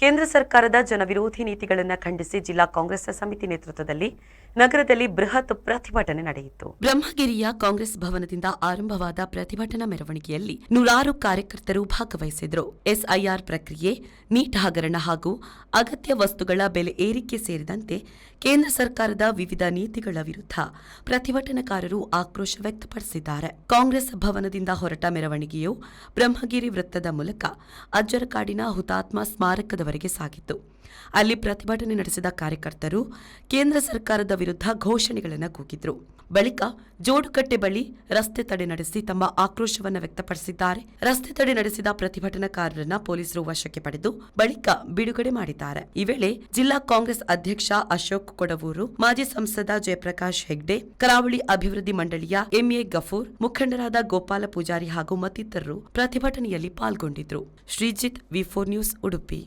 ಕೇಂದ್ರ ಸರ್ಕಾರದ ಜನವಿರೋಧಿ ನೀತಿಗಳನ್ನು ಖಂಡಿಸಿ ಜಿಲ್ಲಾ ಕಾಂಗ್ರೆಸ್ ಸಮಿತಿ ನೇತೃತ್ವದಲ್ಲಿ ನಗರದಲ್ಲಿ ಬೃಹತ್ ಪ್ರತಿಭಟನೆ ನಡೆಯಿತು. ಬ್ರಹ್ಮಗಿರಿಯ ಕಾಂಗ್ರೆಸ್ ಭವನದಿಂದ ಆರಂಭವಾದ ಪ್ರತಿಭಟನಾ ಮೆರವಣಿಗೆಯಲ್ಲಿ ನೂರಾರು ಕಾರ್ಯಕರ್ತರು ಭಾಗವಹಿಸಿದರು. ಎಸ್ಐಆರ್ ಪ್ರಕ್ರಿಯೆ, ನೀಟ್ ಹಗರಣ ಹಾಗೂ ಅಗತ್ಯ ವಸ್ತುಗಳ ಬೆಲೆ ಏರಿಕೆ ಸೇರಿದಂತೆ ಕೇಂದ್ರ ಸರ್ಕಾರದ ವಿವಿಧ ನೀತಿಗಳ ವಿರುದ್ಧ ಪ್ರತಿಭಟನಾಕಾರರು ಆಕ್ರೋಶ ವ್ಯಕ್ತಪಡಿಸಿದ್ದಾರೆ. ಕಾಂಗ್ರೆಸ್ ಭವನದಿಂದ ಹೊರಟ ಮೆರವಣಿಗೆಯು ಬ್ರಹ್ಮಗಿರಿ ವೃತ್ತದ ಮೂಲಕ ಅಜ್ಜರಕಾಡಿನ ಹುತಾತ್ಮ ಸ್ಮಾರಕದವರೆಗೆ ಸಾಗಿತ್ತು. ಅಲ್ಲಿ ಪ್ರತಿಭಟನೆ ನಡೆಸಿದ ಕಾರ್ಯಕರ್ತರು ಕೇಂದ್ರ ಸರ್ಕಾರದ ವಿರುದ್ಧ ಘೋಷಣೆಗಳನ್ನು ಕೂಗಿದ್ರು. ಬಳಿಕ ಜೋಡುಕಟ್ಟೆ ಬಳಿ ರಸ್ತೆ ತಡೆ ನಡೆಸಿ ತಮ್ಮ ಆಕ್ರೋಶವನ್ನು ವ್ಯಕ್ತಪಡಿಸಿದ್ದಾರೆ. ರಸ್ತೆ ತಡೆ ನಡೆಸಿದ ಪ್ರತಿಭಟನಾಕಾರರನ್ನ ಪೊಲೀಸರು ವಶಕ್ಕೆ ಪಡೆದು ಬಳಿಕ ಬಿಡುಗಡೆ ಮಾಡಿದ್ದಾರೆ. ಈ ವೇಳೆ ಜಿಲ್ಲಾ ಕಾಂಗ್ರೆಸ್ ಅಧ್ಯಕ್ಷ ಅಶೋಕ್ ಕೊಡವೂರು, ಮಾಜಿ ಸಂಸದ ಜಯಪ್ರಕಾಶ್ ಹೆಗ್ಡೆ, ಕರಾವಳಿ ಅಭಿವೃದ್ಧಿ ಮಂಡಳಿಯ ಎಂಎ ಗಫೂರ್, ಮುಖಂಡರಾದ ಗೋಪಾಲ ಪೂಜಾರಿ ಹಾಗೂ ಮತ್ತಿತರರು ಪ್ರತಿಭಟನೆಯಲ್ಲಿ ಪಾಲ್ಗೊಂಡಿದ್ರು. ಶ್ರೀಜಿತ್, ವಿ4 ನ್ಯೂಸ್, ಉಡುಪಿ.